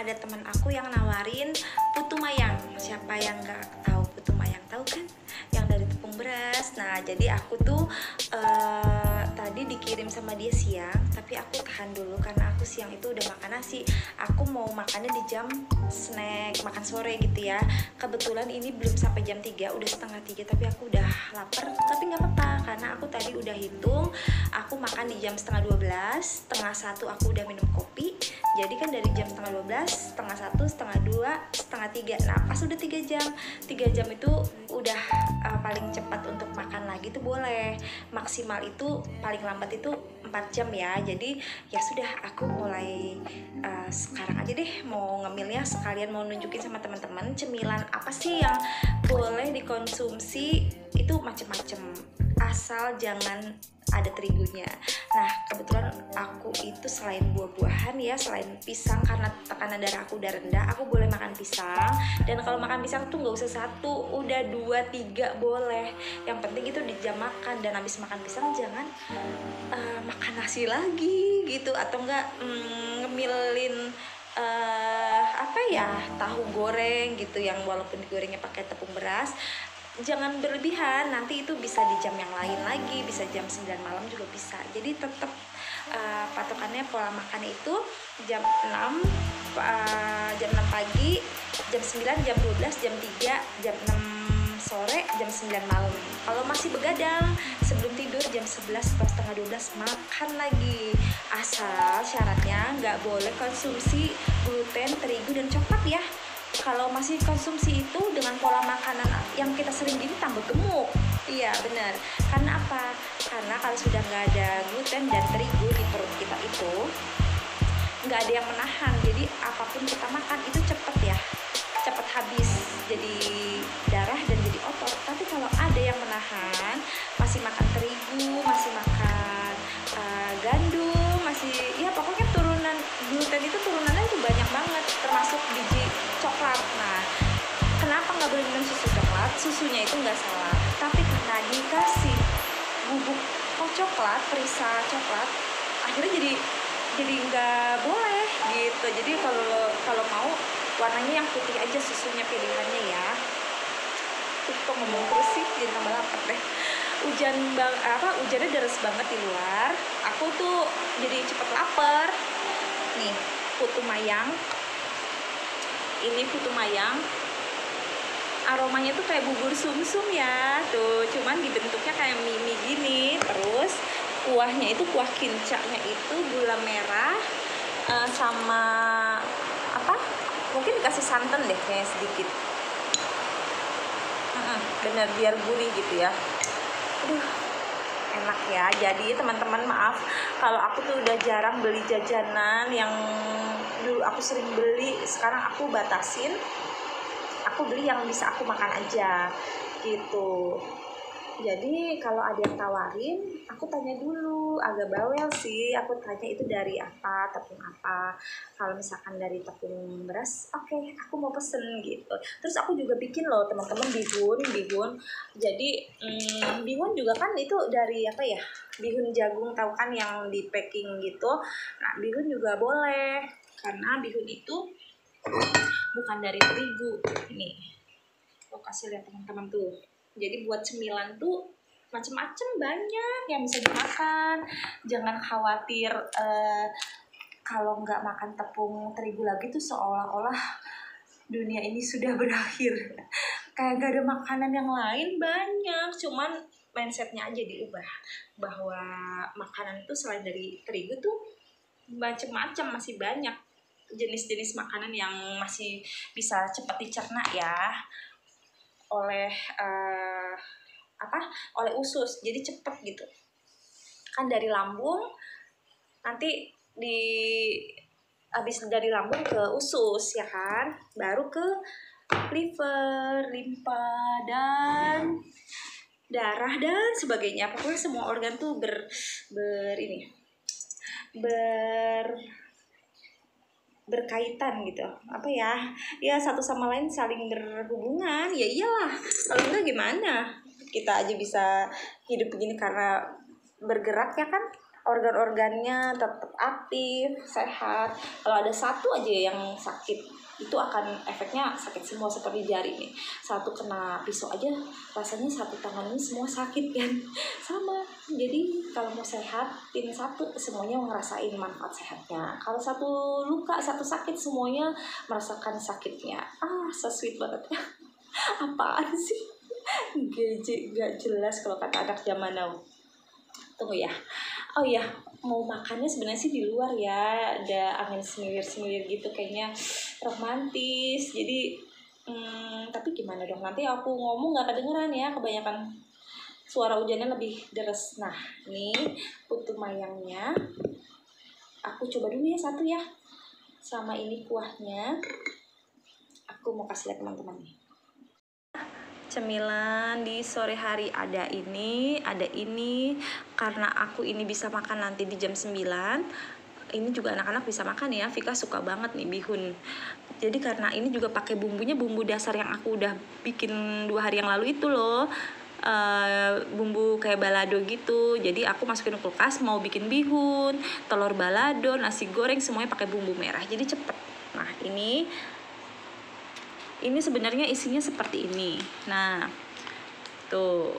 ada teman aku yang nawarin putu mayang. Siapa yang nggak tahu putu mayang? Tahu kan? Yang dari tepung beras. Nah, jadi aku tuh tadi dikirim sama dia siang, tapi aku tahan dulu karena aku siang itu udah makan nasi. Aku mau makannya di jam snack, makan sore gitu ya. Kebetulan ini belum sampai jam 3, udah setengah 3, tapi aku udah lapar. Tapi nggak apa-apa, karena aku tadi udah hitung, aku makan di jam setengah 12, setengah 1 aku udah minum kopi. Jadi kan dari jam setengah 12, setengah 1, setengah 2, setengah 3. Nah, pas udah 3 jam, 3 jam itu udah paling cepat untuk makan lagi tuh boleh. Maksimal itu paling lambat itu 4 jam ya. Jadi ya sudah, aku mulai sekarang aja deh mau ngemilnya, sekalian mau nunjukin sama teman-teman cemilan apa sih yang boleh dikonsumsi. Itu macem-macem, asal jangan ada terigunya. Nah, kebetulan aku itu selain buah-buahan ya, selain pisang, karena tekanan darah aku udah rendah, aku boleh makan pisang. Dan kalau makan pisang tuh nggak usah 1, udah 2, 3 boleh. Yang penting itu di jam makan. Dan habis makan pisang jangan makan nasi lagi gitu, atau enggak ngemilin apa ya, tahu goreng gitu yang walaupun digorengnya pakai tepung beras. Jangan berlebihan, nanti itu bisa di jam yang lain lagi, bisa jam 9 malam juga bisa. Jadi tetap patokannya pola makan itu jam 6 pagi, jam 9, jam 12, jam 3, jam 6 sore, jam 9 malam. Kalau masih begadang sebelum tidur jam 11 atau setengah 12 makan lagi. Asal syaratnya nggak boleh konsumsi gluten, terigu, dan coklat ya. Kalau masih konsumsi itu dengan pola makanan yang kita sering gini, tambah gemuk. Iya benar. Karena apa? Karena kalau sudah nggak ada gluten dan terigu di perut kita itu nggak ada yang menahan. Jadi apapun kita makan itu cepet ya, cepet habis jadi darah dan jadi otot. Tapi kalau ada yang menahan, masih makan terigu, masih makan gandum, masih ya pokoknya turunan gluten itu turunannya itu banyak banget, termasuk biji coklat. Nah, kenapa nggak boleh minum susu coklat? Susunya itu nggak salah, tapi karena dikasih bubuk coklat, perisa coklat, akhirnya jadi nggak boleh gitu. Jadi kalau mau warnanya yang putih aja, susunya pilihannya ya. Kok ngomong terus sih, jadi tambah lapar deh. Hujannya deras banget di luar. Aku tuh jadi cepet lapar. Nih, putu mayang. Ini putu mayang. Aromanya tuh kayak bubur sumsum ya. Tuh, cuman dibentuknya kayak mie gini. Terus kuahnya itu, kuah kincaknya itu gula merah sama apa? Mungkin dikasih santan deh kayaknya sedikit. Bener, biar gurih gitu ya. Aduh, enak ya. Jadi teman-teman, maaf kalau aku tuh udah jarang beli jajanan yang dulu aku sering beli. Sekarang aku batasin, aku beli yang bisa aku makan aja gitu. Jadi kalau ada yang tawarin, aku tanya dulu, agak bawel sih. Aku tanya itu dari apa, tepung apa. Kalau misalkan dari tepung beras, oke, aku mau pesen gitu. Terus aku juga bikin loh teman-teman bihun. Jadi bihun juga kan itu dari apa ya? Bihun jagung, tahu kan yang di packing gitu. Nah, bihun juga boleh karena bihun itu bukan dari terigu. Nih, aku kasih lihat teman-teman tuh. Jadi buat cemilan tuh macem-macem, banyak yang bisa dimakan. Jangan khawatir kalau nggak makan tepung terigu lagi tuh seolah-olah dunia ini sudah berakhir. Kayak gak ada makanan yang lain, banyak. Cuman mindsetnya aja diubah, bahwa makanan itu selain dari terigu tuh macem-macem, masih banyak jenis-jenis makanan yang masih bisa cepat dicerna ya oleh oleh usus. Jadi cepet gitu kan, dari lambung nanti habis dari lambung ke usus ya kan, baru ke liver, limpa, dan darah dan sebagainya. Pokoknya semua organ tuh berkaitan gitu, apa ya satu sama lain saling berhubungan. Ya iyalah, kalau enggak gimana kita aja bisa hidup begini, karena bergerak ya kan. organ-organnya tetap aktif, sehat. Kalau ada satu aja yang sakit, itu akan efeknya sakit semua, seperti jari nih. Satu kena pisau aja rasanya satu tangan ini semua sakit kan. Sama. Jadi kalau mau sehat, tim satu semuanya ngerasain manfaat sehatnya. Kalau satu luka, satu sakit, semuanya merasakan sakitnya. So sweet banget. Apaan sih? Gak jelas kalau kata anak zaman now. Tunggu ya. Oh ya, mau makannya sebenarnya sih di luar ya. Ada angin semilir-semilir gitu, kayaknya romantis. Jadi, tapi gimana dong? Nanti aku ngomong nggak kedengeran ya, kebanyakan suara hujannya lebih deres. Nah, ini putu mayangnya. Aku coba dulu ya satu ya. Sama ini kuahnya. Aku mau kasih lihat teman-teman nih. Cemilan di sore hari ada ini karena aku ini bisa makan nanti di jam 9. Ini juga anak-anak bisa makan ya. Vika suka banget nih bihun. Jadi karena ini juga pakai bumbunya, bumbu dasar yang aku udah bikin 2 hari yang lalu itu loh. Bumbu kayak balado gitu. Jadi aku masukin ke kulkas, mau bikin bihun, telur balado, nasi goreng, semuanya pakai bumbu merah. Jadi cepet. Nah, ini sebenarnya isinya seperti ini. Nah, tuh.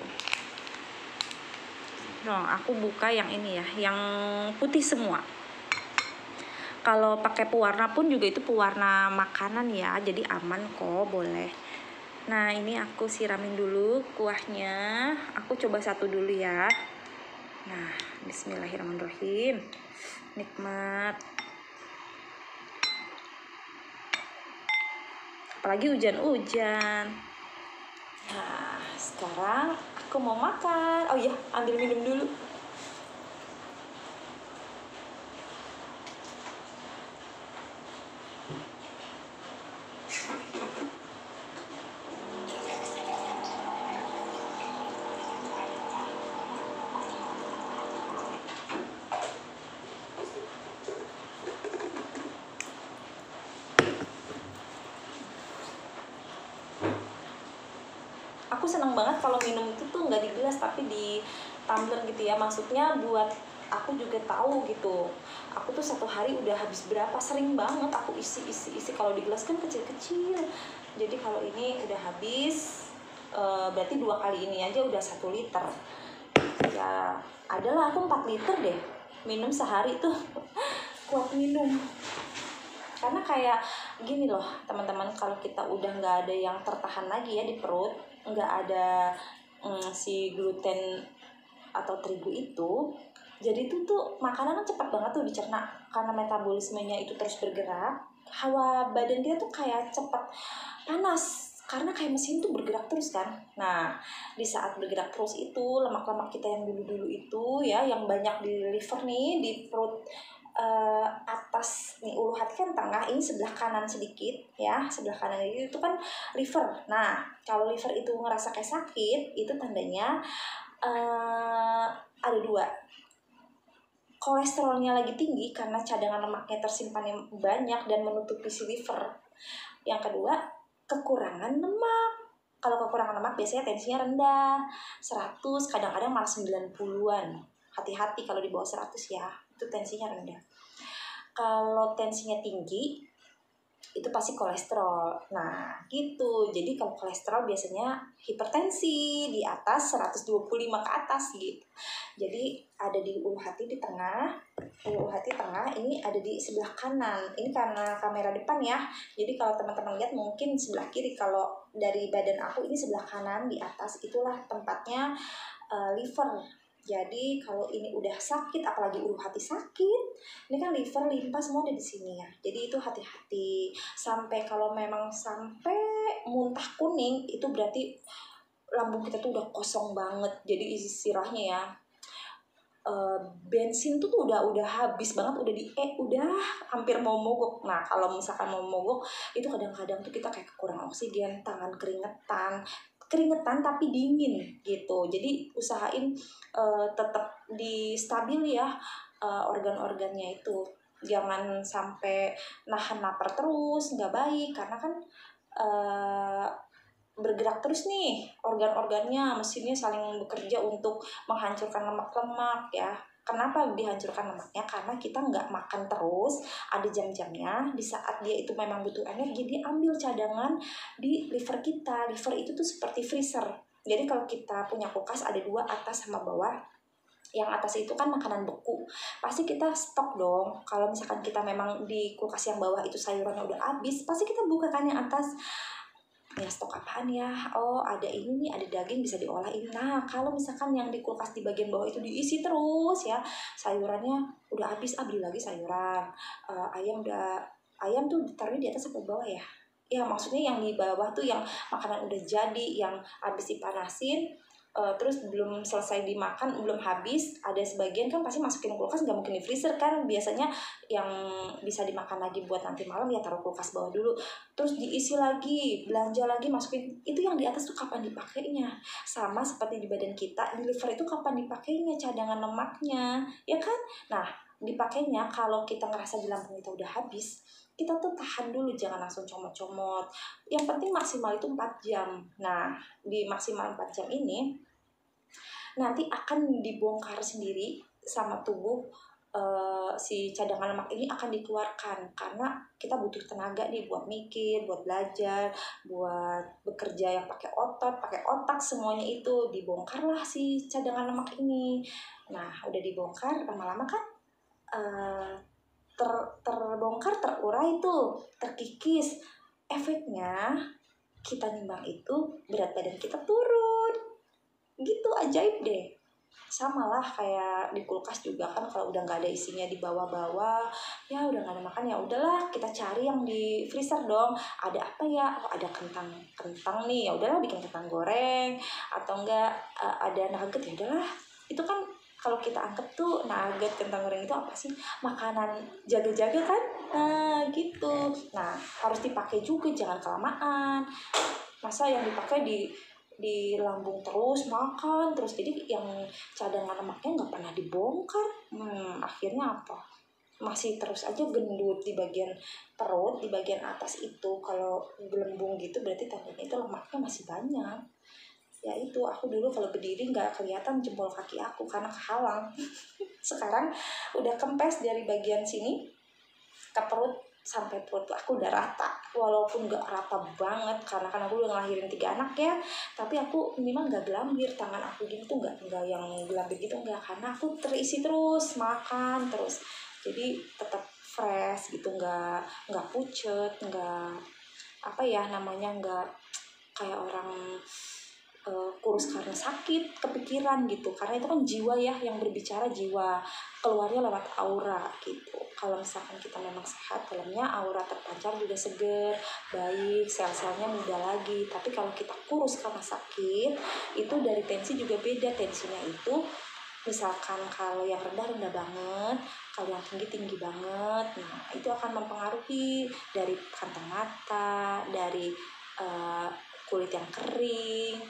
Aku buka yang ini ya, yang putih semua. Kalau pakai pewarna pun juga itu pewarna makanan ya, jadi aman kok, boleh. Nah, ini aku siramin dulu kuahnya. Aku coba satu dulu ya. Nah, bismillahirrahmanirrahim. Nikmat. Apalagi hujan-hujan. Nah, sekarang aku mau makan. Oh iya, ambil minum dulu. Aku seneng banget kalau minum itu tuh nggak di gelas tapi di tumbler gitu ya. Maksudnya buat aku juga tahu gitu. Aku tuh satu hari udah habis berapa, sering banget aku isi. Kalau di gelas kan kecil-kecil. Jadi kalau ini udah habis, berarti 2 kali ini aja udah 1 liter. Ya adalah aku 4 liter deh minum sehari tuh. Kuat minum. Karena kayak gini loh teman-teman, kalau kita udah nggak ada yang tertahan lagi ya di perut, nggak ada si gluten atau terigu itu, jadi itu tuh makanan kan cepat banget tuh dicerna karena metabolismenya itu terus bergerak. Hawa badan dia tuh kayak cepat panas karena kayak mesin tuh bergerak terus kan. Nah, di saat bergerak terus itu lemak-lemak kita yang dulu-dulu itu ya, yang banyak di liver nih, di perut atas nih, ulu hati kan tengah, ini sebelah kanan sedikit ya, sebelah kanan itu kan liver. Nah, kalau liver itu ngerasa kayak sakit, itu tandanya ada 2. Kolesterolnya lagi tinggi karena cadangan lemaknya tersimpan yang banyak dan menutupi si liver. Yang kedua, kekurangan lemak. Kalau kekurangan lemak biasanya tensinya rendah, 100, kadang-kadang malah 90-an. Hati-hati kalau di bawah 100 ya, itu tensinya rendah. Kalau tensinya tinggi, itu pasti kolesterol. Nah, gitu. Jadi kalau kolesterol biasanya hipertensi di atas 125 ke atas gitu. Jadi ada di ulu hati di tengah. Ulu hati tengah ini ada di sebelah kanan. Ini karena kamera depan ya. Jadi kalau teman-teman lihat mungkin sebelah kiri. Kalau dari badan aku ini sebelah kanan di atas, itulah tempatnya liver. Jadi kalau ini udah sakit, apalagi ulu hati sakit, ini kan liver, limpa semua ada di sini ya. Jadi itu hati-hati. Sampai kalau memang sampai muntah kuning, itu berarti lambung kita tuh udah kosong banget. Jadi istilahnya ya, bensin tuh udah habis banget, udah hampir mau mogok. Nah, kalau misalkan mau mogok, itu kadang-kadang tuh kita kayak kekurangan oksigen, tangan keringetan tapi dingin gitu. Jadi usahain tetap distabil ya organ-organnya itu. Jangan sampai nahan lapar terus, nggak baik karena kan bergerak terus nih organ-organnya, mesinnya saling bekerja untuk menghancurkan lemak-lemak ya. Kenapa dihancurkan lemaknya? Karena kita nggak makan terus, ada jam-jamnya. Di saat dia itu memang butuh energi, dia ambil cadangan di liver kita. Liver itu tuh seperti freezer. Jadi kalau kita punya kulkas ada dua, atas sama bawah. Yang atas itu kan makanan beku, pasti kita stok dong. Kalau misalkan kita memang di kulkas yang bawah itu sayurannya udah habis, pasti kita buka kan yang atas. Ya stok apaan ya, oh ada ini nih, ada daging bisa diolah ini. Nah kalau misalkan yang di kulkas di bagian bawah itu diisi terus ya, sayurannya udah habis, beli lagi sayuran. Ayam tuh ditaruh di atas atau bawah ya, ya maksudnya yang di bawah tuh yang makanan udah jadi, yang habis dipanasin, terus belum selesai dimakan, belum habis, ada sebagian kan pasti masukin kulkas, nggak mungkin di freezer kan. Biasanya yang bisa dimakan lagi buat nanti malam ya taruh kulkas bawah dulu, terus diisi lagi, belanja lagi, masukin. Itu yang di atas tuh kapan dipakainya? Sama seperti di badan kita, di liver itu kapan dipakainya cadangan lemaknya, ya kan? Nah dipakainya kalau kita ngerasa di lambung kita udah habis, kita tuh tahan dulu, jangan langsung comot-comot. Yang penting maksimal itu 4 jam. Nah di maksimal 4 jam ini nanti akan dibongkar sendiri sama tubuh. Si cadangan lemak ini akan dikeluarkan, karena kita butuh tenaga nih buat mikir, buat belajar, buat bekerja yang pakai otot, pakai otak, semuanya itu dibongkarlah si cadangan lemak ini. Nah udah dibongkar, lama-lama kan terbongkar, terurai tuh, terkikis. Efeknya kita nimbang itu berat badan kita turun, gitu, ajaib deh. Sama lah kayak di kulkas juga kan, kalau udah nggak ada isinya di bawah-bawah, ya udah nggak ada makan, ya udahlah kita cari yang di freezer dong. Ada apa ya? Oh ada kentang nih, ya udahlah bikin kentang goreng. Atau enggak ada nugget, ya udahlah. Itu kan kalau kita anggap tuh nugget, kentang goreng itu apa sih? Makanan jaga-jaga kan? Nah gitu. Nah harus dipakai juga, jangan kelamaan. Masa yang dipakai di lambung terus, makan terus, jadi yang cadangan lemaknya nggak pernah dibongkar. Akhirnya apa? Masih terus aja gendut di bagian perut, di bagian atas itu. Kalau gelembung gitu berarti tandanya itu lemaknya masih banyak. Ya itu, aku dulu kalau berdiri nggak kelihatan jempol kaki aku karena kehalang. Sekarang udah kempes dari bagian sini ke perut, sampai perut aku udah rata, walaupun gak rata banget karena kan aku udah ngelahirin 3 anak ya. Tapi aku minimal gak gelambir, tangan aku gini tuh gak yang gelambir gitu, enggak, karena aku terisi terus, makan terus, jadi tetap fresh gitu, nggak pucet, nggak apa ya namanya, nggak kayak orang kurus karena sakit, kepikiran gitu. Karena itu kan jiwa ya yang berbicara, jiwa keluarnya lewat aura gitu. Kalau misalkan kita memang sehat dalamnya, aura terpancar juga seger, baik, sel-selnya muda lagi. Tapi kalau kita kurus karena sakit, itu dari tensi juga beda. Tensinya itu misalkan kalau yang rendah banget, kalau yang tinggi banget. Nah itu akan mempengaruhi dari kantong mata, dari kulit yang kering,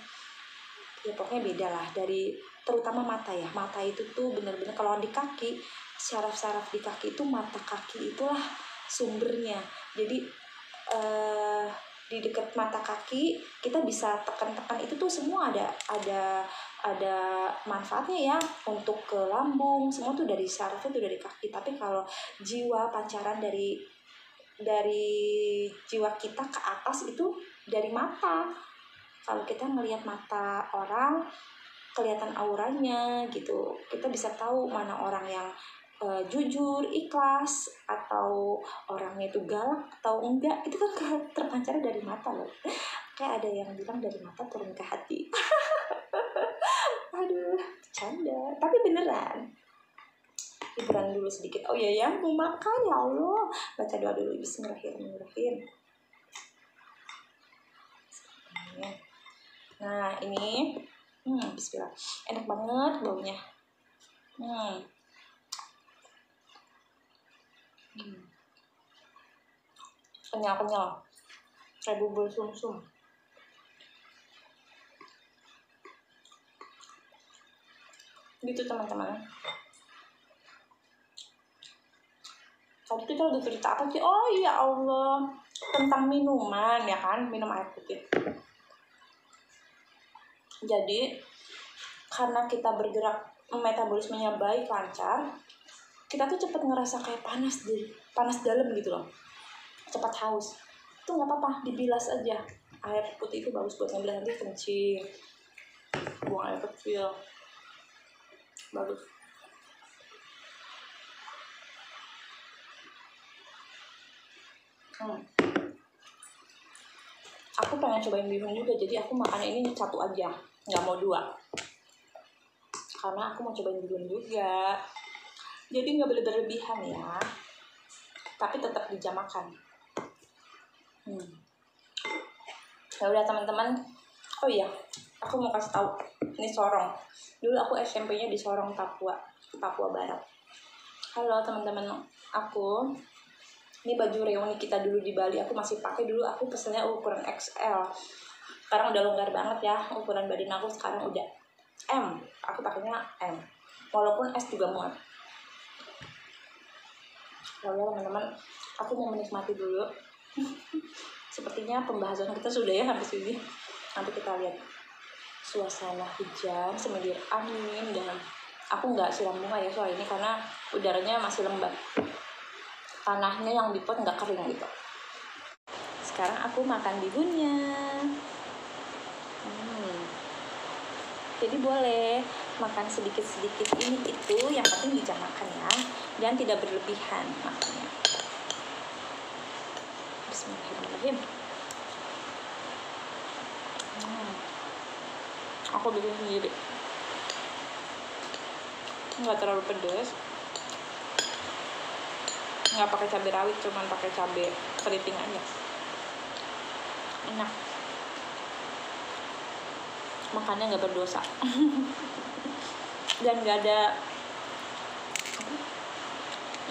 ya pokoknya beda lah. Dari terutama mata ya, mata itu tuh bener-bener kalau di kaki, saraf-saraf di kaki itu, mata kaki itulah sumbernya. Jadi di dekat mata kaki kita bisa tekan-tekan, itu tuh semua ada manfaatnya ya, untuk ke lambung, semua tuh dari saraf itu dari kaki. Tapi kalau jiwa, pancaran dari jiwa kita ke atas itu dari mata. Kalau kita ngelihat mata orang, kelihatan auranya gitu, kita bisa tahu mana orang yang jujur, ikhlas, atau orangnya itu galak atau enggak. Itu kan terpancar dari mata loh. Kayak ada yang bilang dari mata turun ke hati. Aduh, canda, tapi beneran. Hiburan dulu sedikit. Oh iya ya, mau makan, ya Allah. Baca doa dulu. Bismillahirrahmanirrahim. Nah ini bismillah, enak banget baunya. Kenyal kayak bubur sumsum. Gitu teman-teman. Tadi kita udah cerita apa sih? Oh iya Allah, tentang minuman ya kan, minum air putih. Jadi karena kita bergerak metabolismenya baik, lancar, kita tuh cepet ngerasa kayak panas dalam gitu loh, cepat haus. Itu nggak apa-apa, dibilas aja. Air putih itu bagus buat ngebilas, nanti kencing, buang air kecil, bagus. Aku pengen cobain bihun juga, jadi aku makan ini satu aja, nggak mau dua, karena aku mau cobain bihun juga. Jadi nggak boleh berlebihan ya, tapi tetap dijamakan. Ya udah teman-teman. Oh iya, aku mau kasih tahu, ini Sorong. Dulu aku SMP-nya di Sorong, Papua Barat. Halo teman-teman aku. Ini baju reuni kita dulu di Bali, aku masih pakai. Dulu aku pesennya ukuran XL. Sekarang udah longgar banget ya, ukuran badan aku sekarang udah M. Aku pakainya M. Walaupun S juga muat. Ya udah teman-teman, aku mau menikmati dulu. Sepertinya pembahasan kita sudah ya sampai sini. Nanti kita lihat suasana hujan, semedir angin, dan aku nggak siram bunga ya soal ini karena udaranya masih lembab. Tanahnya yang di pot nggak kering gitu. Sekarang aku makan bihunnya. Jadi boleh makan sedikit-sedikit ini itu, yang penting dijamakan ya, dan tidak berlebihan makannya. Bismillahirrahmanirrahim. Aku bikin sendiri, nggak terlalu pedas, nggak pakai cabai rawit, cuman pakai cabai keriting aja. Enak, makannya nggak berdosa. Dan nggak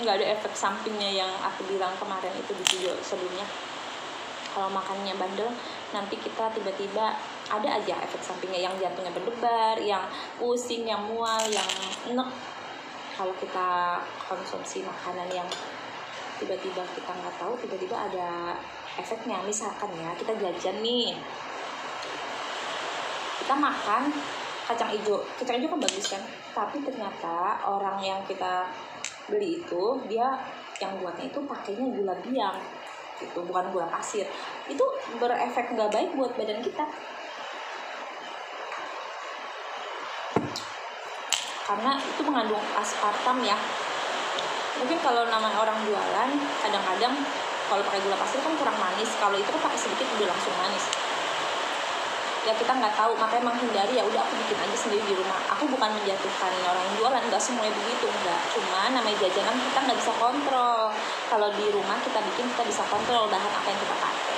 ada efek sampingnya yang aku bilang kemarin itu di video sebelumnya. Kalau makannya bandel, nanti kita tiba-tiba ada aja efek sampingnya, yang jantungnya berdebar, yang pusing, yang mual, yang enek. Kalau kita konsumsi makanan yang tiba-tiba kita nggak tahu, tiba-tiba ada efeknya. Misalkan ya, kita jajan nih, kita makan kacang hijau kan bagus kan, tapi ternyata orang yang kita beli itu, dia yang buatnya itu pakainya gula biang gitu, bukan gula pasir. Itu berefek nggak baik buat badan kita, karena itu mengandung aspartam ya. Mungkin kalau nama orang jualan, kadang-kadang kalau pakai gula pasir kan kurang manis, kalau itu kan pakai sedikit udah langsung manis. Ya kita nggak tahu, makanya menghindari. Ya udah, aku bikin aja sendiri di rumah. Aku bukan menjatuhkan orang yang jualan, nggak semuanya begitu, enggak. Cuma namanya jajanan kita nggak bisa kontrol. Kalau di rumah kita bikin, kita bisa kontrol bahan apa yang kita pakai.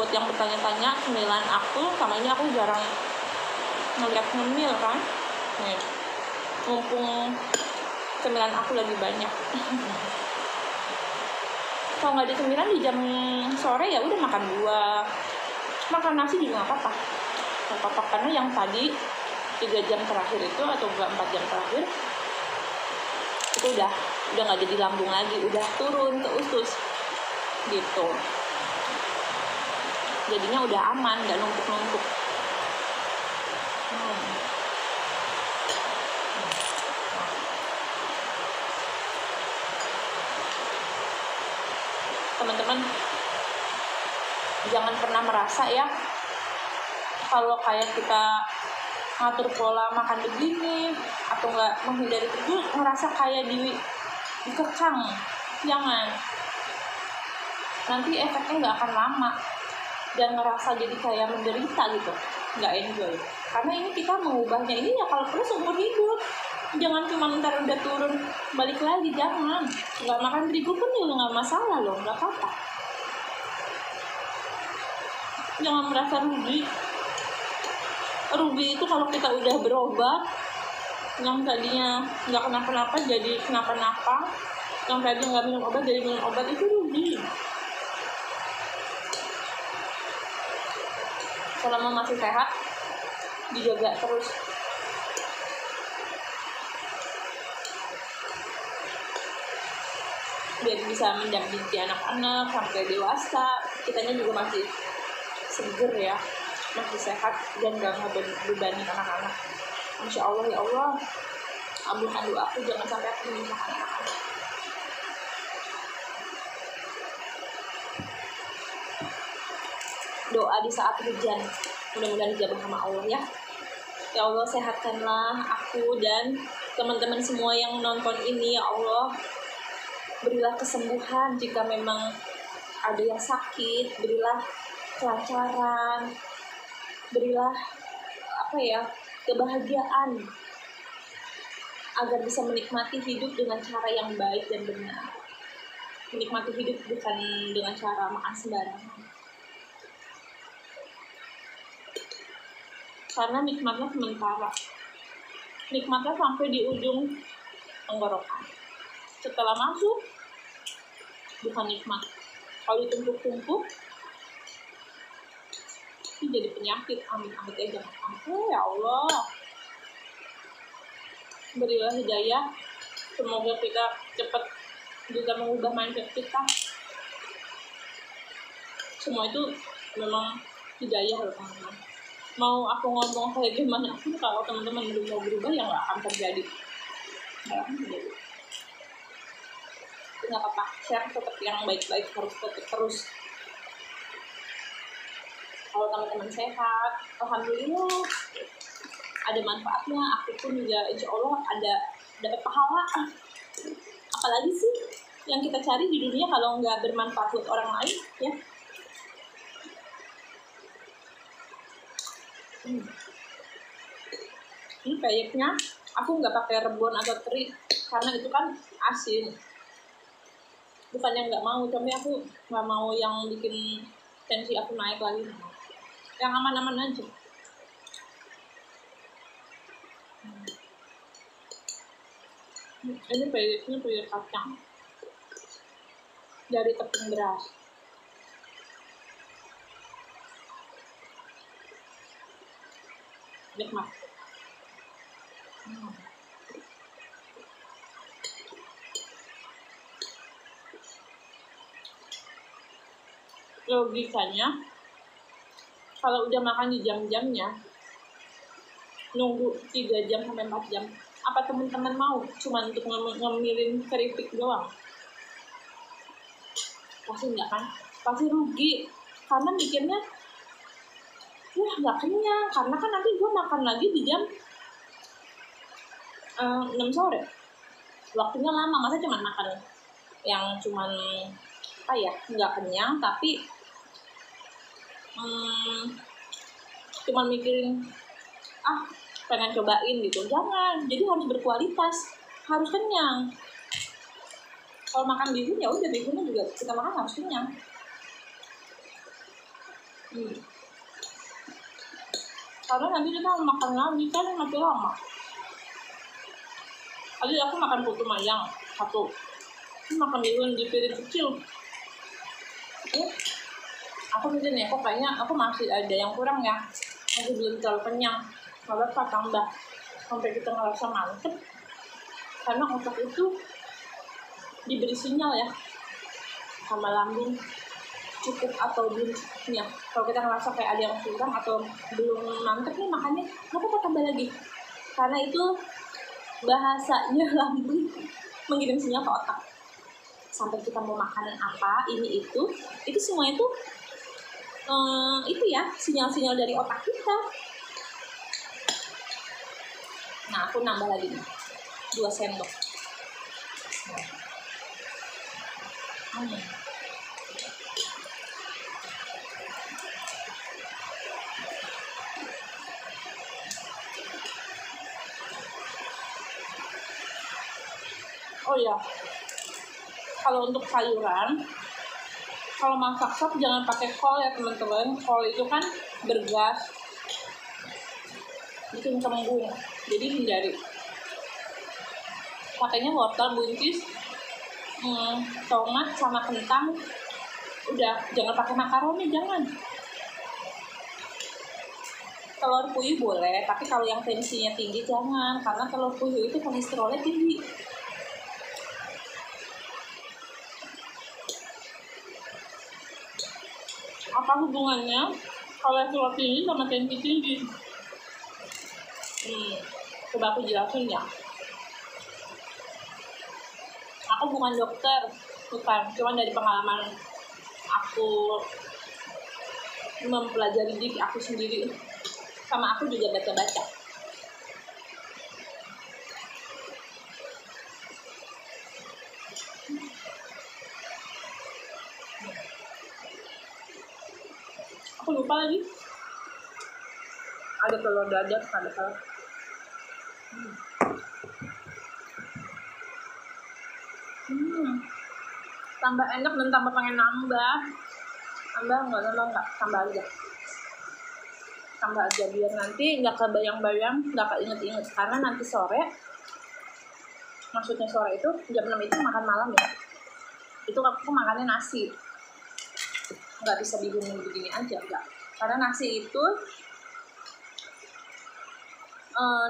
Buat yang bertanya-tanya cemilan aku, sama ini aku jarang ngeliat ngemil kan. Nih, mumpung cemilan aku lagi banyak. Kalau nggak ada cemilan di jam sore, ya udah makan buah, makan nasi juga nggak apa-apa, karena yang tadi 3 jam terakhir itu, atau 4 jam terakhir itu udah nggak jadi lambung lagi, udah turun ke usus gitu. Jadinya udah aman, nggak numpuk-numpuk. Teman-teman, jangan pernah merasa ya kalau kayak kita ngatur pola makan begini atau nggak menghindari itu ngerasa kayak dikekang. Jangan, nanti efeknya nggak akan lama dan ngerasa jadi kayak menderita gitu, nggak enjoy. Karena ini kita mengubahnya ini ya kalau perlu seumur hidup. Jangan cuma ntar udah turun balik lagi, jangan. Nggak makan terigu pun juga nggak masalah loh, nggak apa-apa. Jangan merasa rugi itu kalau kita udah berobat, yang tadinya nggak kenapa-napa jadi kenapa-napa, yang tadinya nggak minum obat jadi minum obat, itu rugi. Selama masih sehat, dijaga terus. Biar bisa mendampingi anak-anak sampai dewasa, kitanya juga masih seger ya. masih sehat dan gak ngebebanin anak-anak. Insya Allah ya Allah, kabulkan doa aku, jangan sampai aku menyusahkan anak-anak. Doa di saat hujan mudah-mudahan dijabah sama Allah ya. Ya Allah, sehatkanlah aku dan teman-teman semua yang nonton ini ya Allah. Berilah kesembuhan jika memang ada yang sakit, berilah kelancaran, berilah kebahagiaan agar bisa menikmati hidup dengan cara yang baik dan benar. Menikmati hidup bukan dengan cara makan sembarangan. Karena nikmatnya sementara, nikmatnya sampai di ujung tenggorokan. Setelah masuk, bukan nikmat. Kalau ditumpuk-tumpuk, itu jadi penyakit. Amit-amit aja. Ya Allah, berilah hidayah. Semoga kita cepat bisa mengubah mindset kita. Semua itu memang hidayah loh teman-teman. Mau aku ngomong kayak gimana pun, kalau teman-teman belum mau berubah ya nggak akan terjadi. Nggak apa-apa, share tetap yang baik-baik, harus tetap terus. Kalau teman-teman sehat, alhamdulillah ada manfaatnya. Aku pun juga insya Allah ada dapat pahala. Apalagi sih yang kita cari di dunia kalau nggak bermanfaat buat orang lain ya. Ini kayaknya aku nggak pakai rebon atau teri karena itu kan asin. Bukannya nggak mau, tapi aku nggak mau yang bikin tensi aku naik lagi. Yang aman-aman aja. Ini peyeknya peyek kacang dari tepung beras. Nikmat. Logikanya kalau udah makan di jam-jamnya, nunggu 3 jam sampai 4 jam, apa teman-teman mau cuma untuk ngemilin keripik doang? Pasti enggak kan? Pasti rugi. Karena mikirnya wah nggak kenyang, karena kan nanti gue makan lagi di jam 6 sore. Waktunya lama, masa cuma makan yang cuman nggak kenyang, tapi cuman mikirin pengen cobain gitu. Jangan, jadi harus berkualitas, harus kenyang. Kalau makan bihun ya udah, bihunnya juga kita makan harus kenyang. Karena nanti kita makan lagi kan masih lama. Tadi aku makan putu mayang 1, makan bihun di piring kecil. Aku mikir nih, kayaknya aku masih ada yang kurang ya, masih belum terlalu kenyang. Kalau tambah sampai kita ngerasa mantep, karena otak itu diberi sinyal ya sama lambung cukup atau belum cukupnya. Kalau kita ngerasa kayak ada yang kurang atau belum mantep nih makannya, nggak apa-apa tambah lagi, karena itu bahasanya lambung mengirim sinyal ke otak. Sampai kita mau makanan apa, ini itu semua itu ya sinyal-sinyal dari otak kita. Nah, aku nambah lagi nih 2 sendok. Oh ya, kalau untuk sayuran, kalau masak sop jangan pakai kol ya teman-teman. Kol itu kan bergas, bikin kembung, jadi hindari. Pakainya wortel, buncis, tomat sama kentang. Udah, jangan pakai makaroni, jangan. Telur puyuh boleh, tapi kalau yang tensinya tinggi jangan, karena telur puyuh itu kolesterolnya tinggi. Apa hubungannya kolesterol tinggi sama tensi tinggi. Coba aku jelasin ya. Aku bukan dokter, bukan. Cuma dari pengalaman aku mempelajari diri aku sendiri, sama aku juga baca-baca. Aku lupa lagi. Ada telur dadar, ada telur. Tambah enak dan tambah pengen nambah. Tambah aja biar nanti nggak kebayang-bayang, nggak keinget-inget. Karena nanti sore, maksudnya sore itu jam 6 itu makan malam ya. Itu aku makannya nasi, nggak bisa dibumbu begini aja, enggak. Karena nasi itu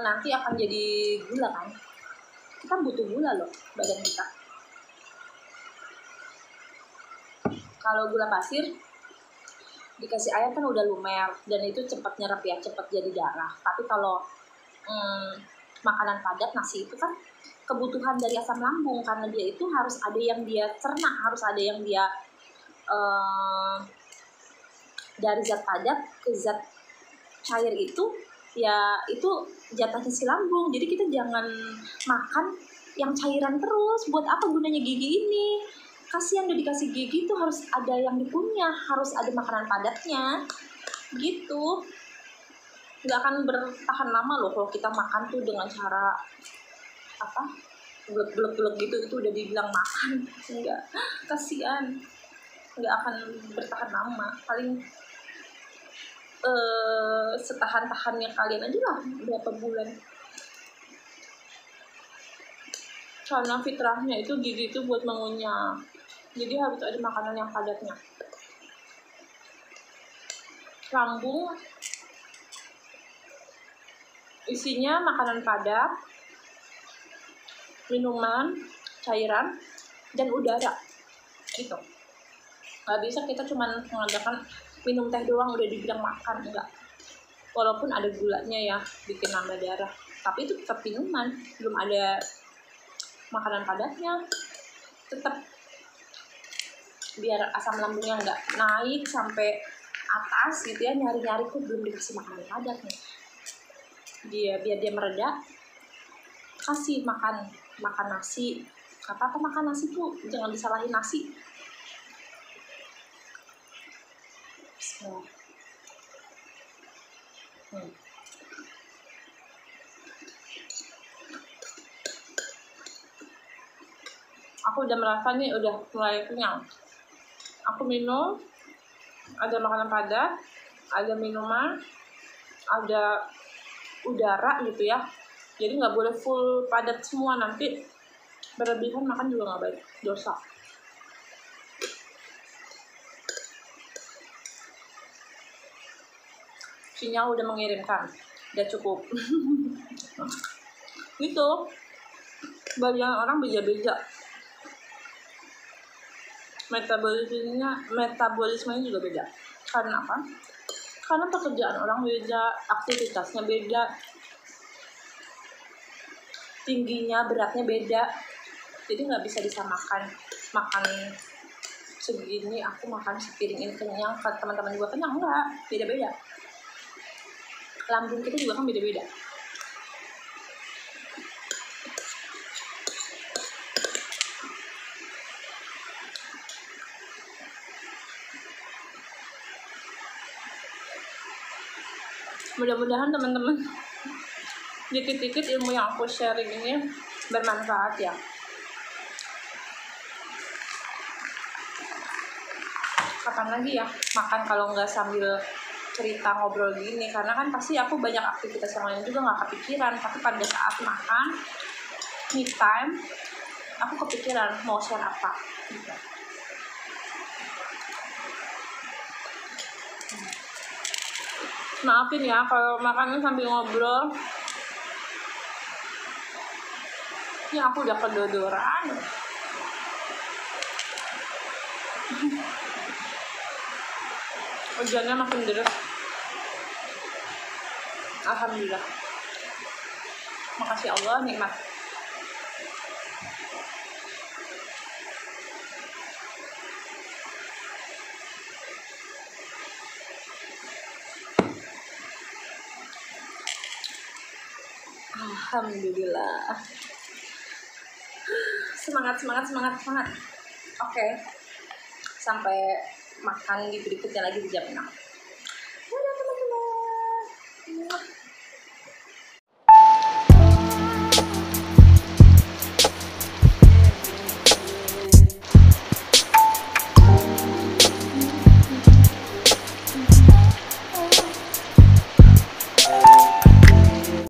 nanti akan jadi gula kan. Kita butuh gula loh badan kita. Kalau gula pasir dikasih air kan udah lumer dan itu cepat nyerap ya, cepat jadi darah. Tapi kalau makanan padat, nasi itu kan kebutuhan dari asam lambung, karena dia itu harus ada yang dia cerna, harus ada yang dia dari zat padat ke zat cair itu ya, itu jatahnya si lambung. Jadi kita jangan makan yang cairan terus. Buat apa gunanya gigi ini? Kasihan udah dikasih gigi itu harus ada yang dikunyah, harus ada makanan padatnya gitu. Nggak akan bertahan lama loh kalau kita makan tuh dengan cara apa, blek gitu. Itu udah dibilang makan, enggak, kasihan, nggak akan bertahan lama. Paling setahan-tahannya kalian aja lah berapa bulan. Karena fitrahnya itu gigi itu buat mengunyah, jadi harus ada makanan yang padatnya. Lambung isinya makanan padat, minuman, cairan, dan udara gitu. Nggak bisa kita cuma mengadakan minum teh doang udah dibilang makan, enggak. Walaupun ada gulanya ya, bikin nambah darah, tapi itu tetap minuman, belum ada makanan padatnya. Tetap biar asam lambungnya nggak naik sampai atas gitu ya, nyari-nyari tuh belum dikasih makanan padatnya. Biar dia mereda, kasih makan nasi. Apa makan nasi tuh jangan disalahin nasi. Aku udah merasa nih udah mulai kenyang. Aku minum, ada makanan padat, ada minuman, ada udara gitu ya. Jadi nggak boleh full padat semua, nanti berlebihan makan juga nggak baik, dosa. Sinyal udah mengirimkan, udah cukup. Gitu, bagian orang beda-beda. Metabolismenya juga beda. Karena apa? Karena pekerjaan orang beda, aktivitasnya beda, tingginya, beratnya beda. Jadi nggak bisa disamakan. Makan segini, aku makan sepiring ini kenyang, teman-teman juga kenyang, enggak, beda-beda. Lambung kita juga kan beda-beda. Mudah-mudahan teman-teman dikit-dikit ilmu yang aku sharing ini bermanfaat ya. Kapan lagi ya makan kalau nggak sambil cerita ngobrol gini, karena kan pasti aku banyak aktivitas yang lain juga nggak kepikiran. Tapi pada saat makan me time, aku kepikiran mau share apa gitu. Maafin ya kalau makannya sambil ngobrol. Ini aku udah kedodoran. Hujannya makin deras. Alhamdulillah, makasih Allah, nikmat. Alhamdulillah. Semangat. Oke. Sampai makan di berikutnya lagi di jam 6.